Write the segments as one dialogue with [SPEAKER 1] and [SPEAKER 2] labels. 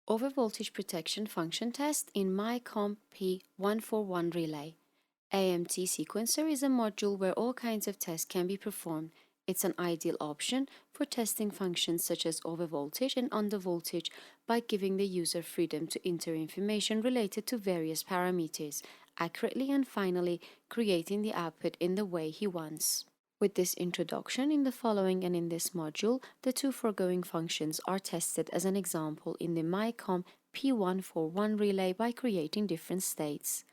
[SPEAKER 1] Overvoltage protection function test in MiCOM P141 relay. AMT Sequencer is a module where all kinds of tests can be performed. It's an ideal option for testing functions such as overvoltage and undervoltage by giving the user freedom to enter information related to various parameters accurately and finally creating the output in the way he wants. With this introduction, in the following and in this module, the two foregoing functions are tested as an example in the MiCOM P141 relay by creating different states.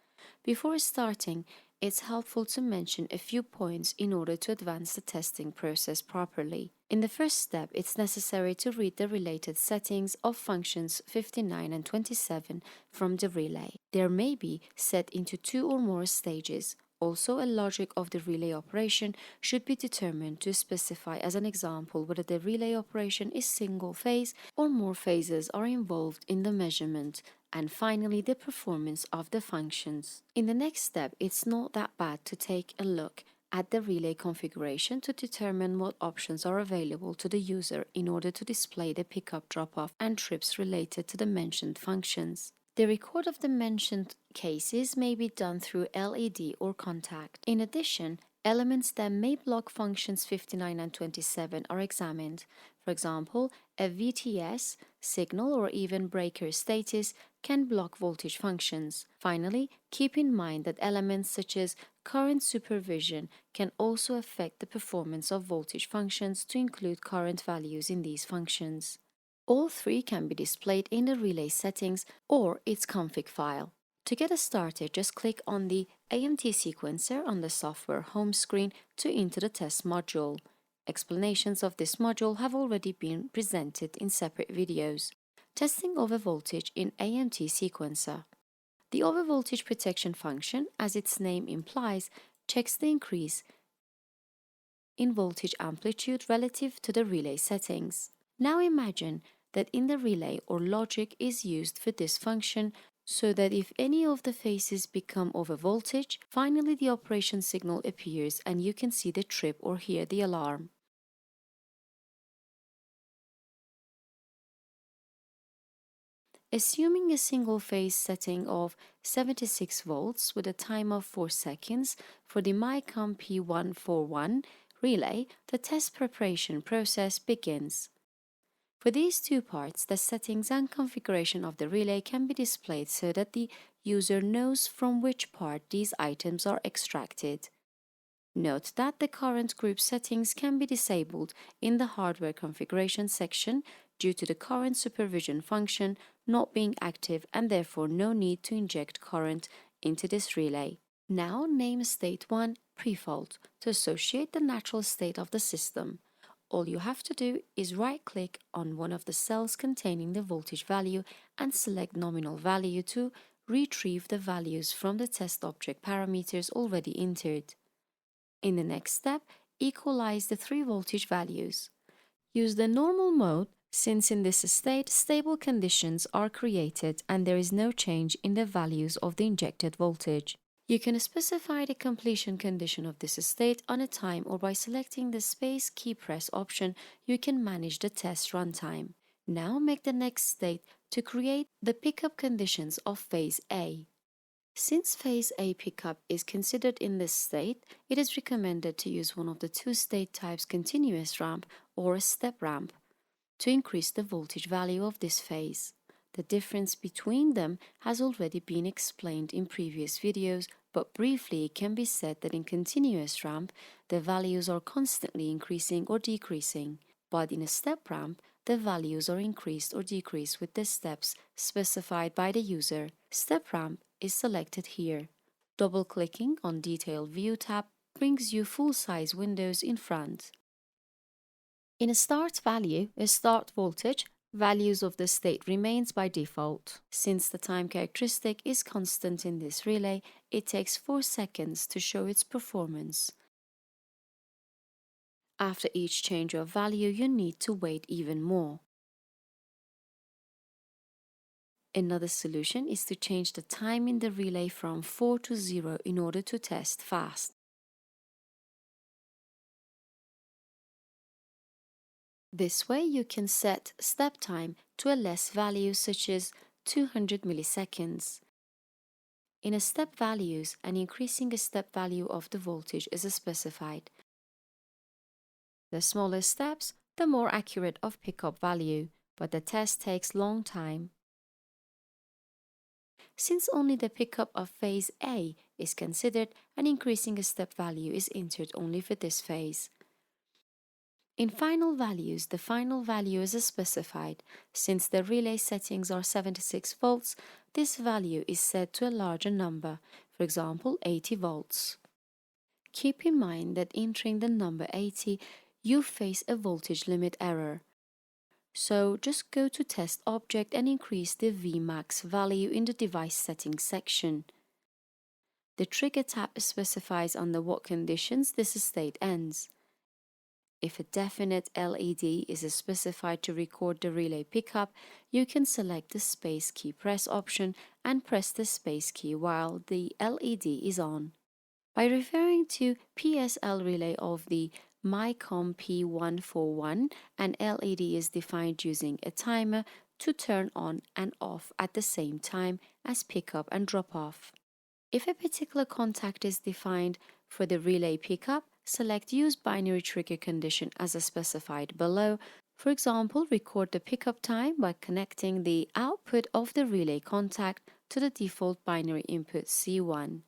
[SPEAKER 1] Before starting, it's helpful to mention a few points in order to advance the testing process properly. In the first step, it's necessary to read the related settings of functions 59 and 27 from the relay. They may be set into two or more stages. Also, a logic of the relay operation should be determined to specify as an example whether the relay operation is single phase or more phases are involved in the measurement, and finally the performance of the functions. In the next step, it's not that bad to take a look at the relay configuration to determine what options are available to the user in order to display the pickup, drop-off and trips related to the mentioned functions. The record of the mentioned cases may be done through LED or contact. In addition, elements that may block functions 59 and 27 are examined. For example, a VTS, signal or even breaker status can block voltage functions. Finally, keep in mind that elements such as current supervision can also affect the performance of voltage functions to include current values in these functions. All three can be displayed in the relay settings or its config file. To get us started, just click on the AMT Sequencer on the software home screen to enter the test module. Explanations of this module have already been presented in separate videos. Testing overvoltage in AMT Sequencer. The overvoltage protection function, as its name implies, checks the increase in voltage amplitude relative to the relay settings. Now imagine that in the relay or logic is used for this function so that if any of the phases become overvoltage, finally the operation signal appears and you can see the trip or hear the alarm. Assuming a single phase setting of 76 volts with a time of 4 seconds for the MiCOM P141 relay, the test preparation process begins. For these two parts, the settings and configuration of the relay can be displayed so that the user knows from which part these items are extracted. Note that the current group settings can be disabled in the hardware configuration section due to the current supervision function not being active and therefore no need to inject current into this relay. Now name state 1 prefault to associate the natural state of the system. All you have to do is right-click on one of the cells containing the voltage value and select nominal value to retrieve the values from the test object parameters already entered. In the next step, equalize the three voltage values. Use the normal mode since in this state stable conditions are created and there is no change in the values of the injected voltage. You can specify the completion condition of this state on a time, or by selecting the space key press option, you can manage the test runtime. Now make the next state to create the pickup conditions of phase A. Since phase A pickup is considered in this state, it is recommended to use one of the two state types, continuous ramp or a step ramp, to increase the voltage value of this phase. The difference between them has already been explained in previous videos, but briefly it can be said that in continuous ramp, the values are constantly increasing or decreasing, but in a step ramp, the values are increased or decreased with the steps specified by the user. Step ramp is selected here. Double-clicking on Detail View tab brings you full-size windows in front. In a start value, a start voltage, values of the state remains by default. Since the time characteristic is constant in this relay, it takes 4 seconds to show its performance. After each change of value, you need to wait even more. Another solution is to change the time in the relay from 4 to 0 in order to test fast. This way you can set step time to a less value such as 200 milliseconds. In a step values, an increasing step value of the voltage is specified. The smaller steps, the more accurate of pickup value, but the test takes long time. Since only the pickup of phase A is considered, an increasing step value is entered only for this phase. In final values, the final value is specified. Since the relay settings are 76 volts, this value is set to a larger number, for example 80 volts. Keep in mind that entering the number 80, you face a voltage limit error. So just go to Test Object and increase the Vmax value in the Device Settings section. The Trigger tab specifies under what conditions this state ends. If a definite LED is specified to record the relay pickup, you can select the space key press option and press the space key while the LED is on. By referring to PSL relay of the MiCOM P141, an LED is defined using a timer to turn on and off at the same time as pickup and drop off. If a particular contact is defined for the relay pickup, select Use Binary Trigger Condition as specified below. For example, record the pickup time by connecting the output of the relay contact to the default binary input C1.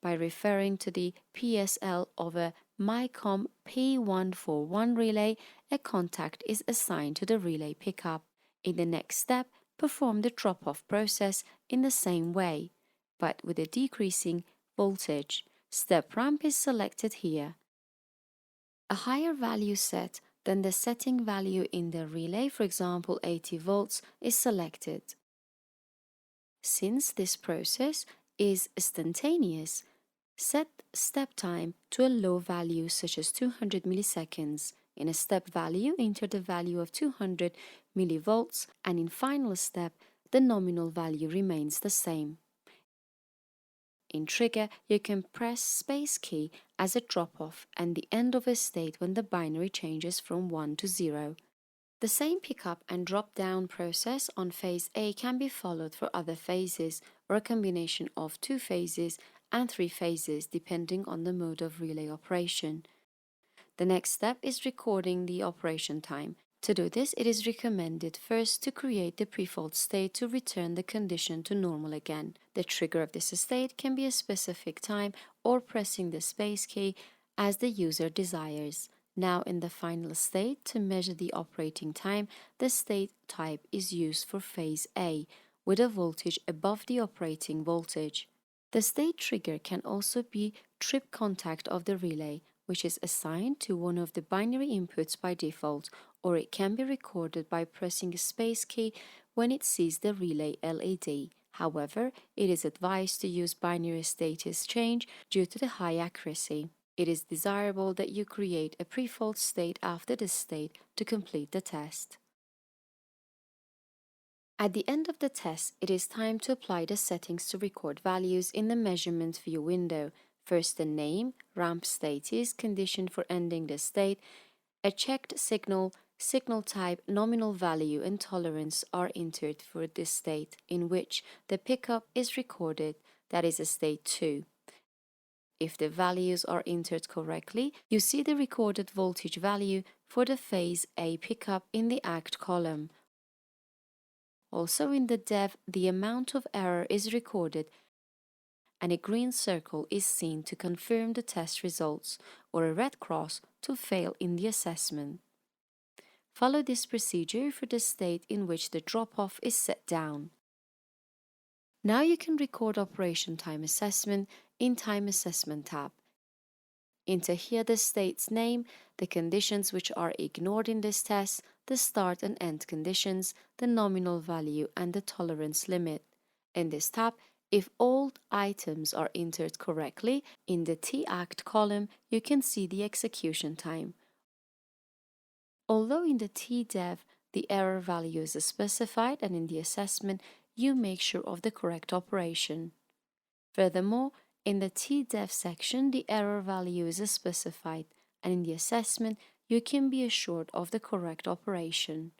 [SPEAKER 1] By referring to the PSL of a MiCOM P141 relay, a contact is assigned to the relay pickup. In the next step, perform the drop-off process in the same way, but with a decreasing voltage. Step ramp is selected here. A higher value set than the setting value in the relay, for example 80 volts, is selected. Since this process is instantaneous, set step time to a low value such as 200 milliseconds. In a step value, enter the value of 200 millivolts, and in final step, the nominal value remains the same. In Trigger, you can press space key as a drop-off and the end of a state when the binary changes from 1 to 0. The same pickup and drop-down process on phase A can be followed for other phases, or a combination of 2 phases and 3 phases depending on the mode of relay operation. The next step is recording the operation time. To do this, it is recommended first to create the pre-fault state to return the condition to normal again. The trigger of this state can be a specific time or pressing the space key as the user desires. Now in the final state, to measure the operating time, the state type is used for phase A with a voltage above the operating voltage. The state trigger can also be trip contact of the relay, which is assigned to one of the binary inputs by default, or it can be recorded by pressing a space key when it sees the relay LED. However, it is advised to use binary status change due to the high accuracy. It is desirable that you create a pre-fault state after this state to complete the test. At the end of the test, it is time to apply the settings to record values in the measurement view window. First, the name, ramp status, condition for ending the state, a checked signal, signal type, nominal value, and tolerance are entered for this state, in which the pickup is recorded, that is a state 2. If the values are entered correctly, you see the recorded voltage value for the phase A pickup in the ACT column. Also in the dev, the amount of error is recorded and a green circle is seen to confirm the test results, or a red cross to fail in the assessment. Follow this procedure for the state in which the drop-off is set down. Now you can record operation time assessment in Time Assessment tab. Enter here the state's name, the conditions which are ignored in this test, the start and end conditions, the nominal value, and the tolerance limit. In this tab, if all items are entered correctly, in the TACT column, you can see the execution time. Although in the TDEV, the error value is specified, and in the assessment, you make sure of the correct operation. Furthermore, in the TDEV section, the error value is specified, and in the assessment, you can be assured of the correct operation.